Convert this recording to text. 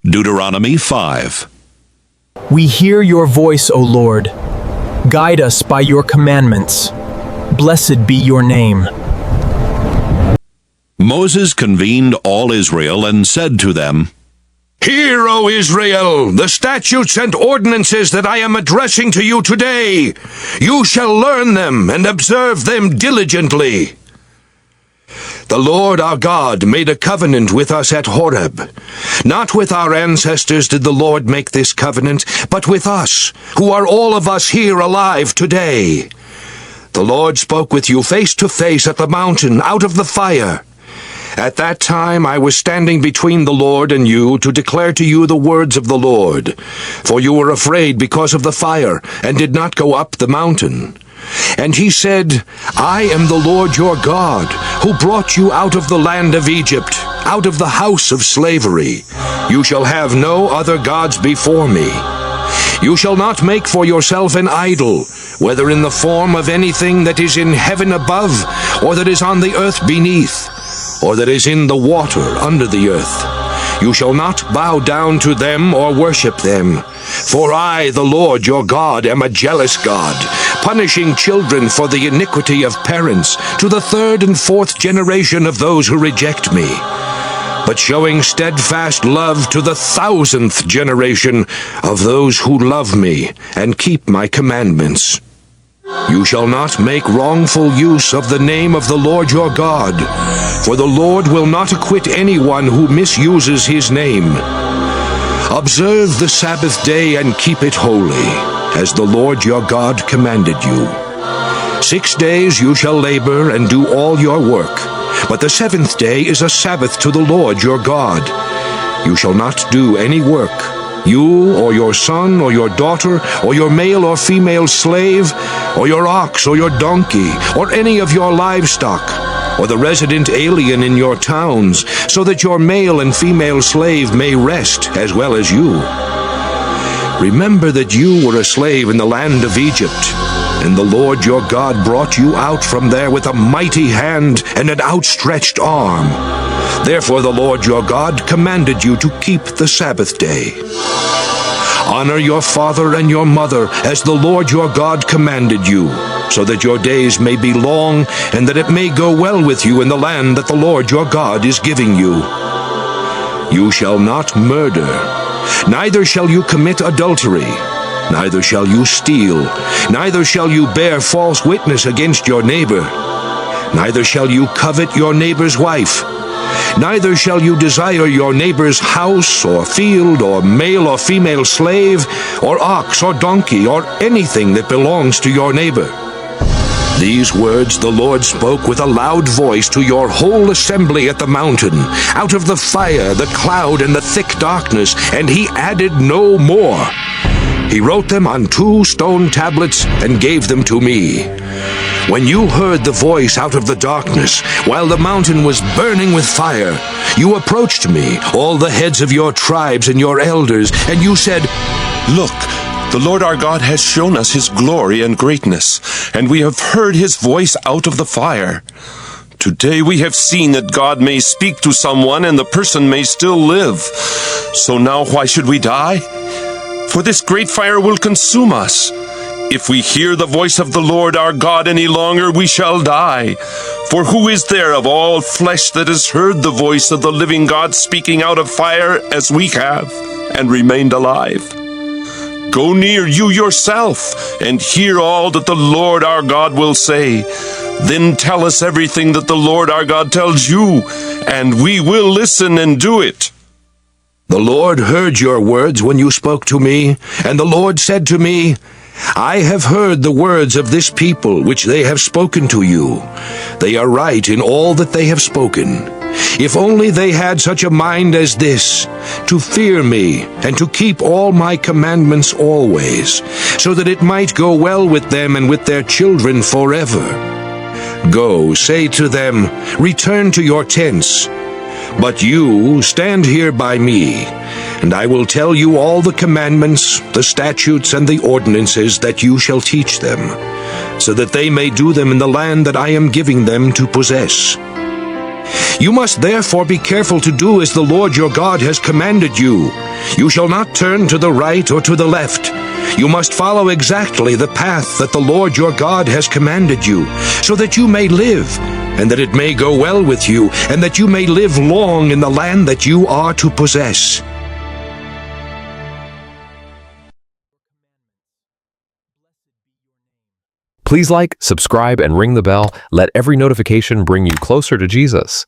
Deuteronomy 5. We hear your voice, O Lord. Guide us by your commandments. Blessed be your name. Moses convened all Israel and said to them, Hear, O Israel, the statutes and ordinances that I am addressing to you today. You shall learn them and observe them diligently. The Lord our God made a covenant with us at Horeb. Not with our ancestors did the Lord make this covenant, but with us, who are all of us here alive today. The Lord spoke with you face to face at the mountain out of the fire. At that time I was standing between the Lord and you to declare to you the words of the Lord. For you were afraid because of the fire, and did not go up the mountain. And he said, I am the Lord your God, who brought you out of the land of Egypt, out of the house of slavery. You shall have no other gods before me. You shall not make for yourself an idol, whether in the form of anything that is in heaven above, or that is on the earth beneath, or that is in the water under the earth. You shall not bow down to them or worship them. For I, the Lord your God, am a jealous God, punishing children for the iniquity of parents, to the third and fourth generation of those who reject me, but showing steadfast love to the 1,000th generation of those who love me and keep my commandments. You shall not make wrongful use of the name of the Lord your God, for the Lord will not acquit anyone who misuses his name. Observe the Sabbath day and keep it holy, as the Lord your God commanded you. 6 days you shall labor and do all your work, but the 7th day is a Sabbath to the Lord your God. You shall not do any work, you or your son or your daughter or your male or female slave or your ox or your donkey or any of your livestock or the resident alien in your towns, so that your male and female slave may rest as well as you. Remember that you were a slave in the land of Egypt, and the Lord your God brought you out from there with a mighty hand and an outstretched arm. Therefore the Lord your God commanded you to keep the Sabbath day. Honor your father and your mother as the Lord your God commanded you, so that your days may be long and that it may go well with you in the land that the Lord your God is giving you. You shall not murder, neither shall you commit adultery, neither shall you steal, neither shall you bear false witness against your neighbor, neither shall you covet your neighbor's wife. Neither shall you desire your neighbor's house or field or male or female slave or ox or donkey or anything that belongs to your neighbor. These words the Lord spoke with a loud voice to your whole assembly at the mountain, out of the fire, the cloud, and the thick darkness, and he added no more. He wrote them on 2 stone tablets and gave them to me. When you heard the voice out of the darkness, while the mountain was burning with fire, you approached me, all the heads of your tribes and your elders, and you said, Look, the Lord our God has shown us his glory and greatness, and we have heard his voice out of the fire. Today we have seen that God may speak to someone and the person may still live. So now why should we die? For this great fire will consume us. If we hear the voice of the Lord our God any longer, we shall die. For who is there of all flesh that has heard the voice of the living God speaking out of fire as we have, and remained alive? Go near you yourself, and hear all that the Lord our God will say. Then tell us everything that the Lord our God tells you, and we will listen and do it. The Lord heard your words when you spoke to me, and the Lord said to me, I have heard the words of this people which they have spoken to you. They are right in all that they have spoken. If only they had such a mind as this, to fear me and to keep all my commandments always, so that it might go well with them and with their children forever. Go, say to them, return to your tents. But you stand here by me, and I will tell you all the commandments, the statutes, and the ordinances that you shall teach them, so that they may do them in the land that I am giving them to possess. You must therefore be careful to do as the Lord your God has commanded you. You shall not turn to the right or to the left. You must follow exactly the path that the Lord your God has commanded you, so that you may live, and that it may go well with you, and that you may live long in the land that you are to possess. Please like, subscribe, and ring the bell. Let every notification bring you closer to Jesus.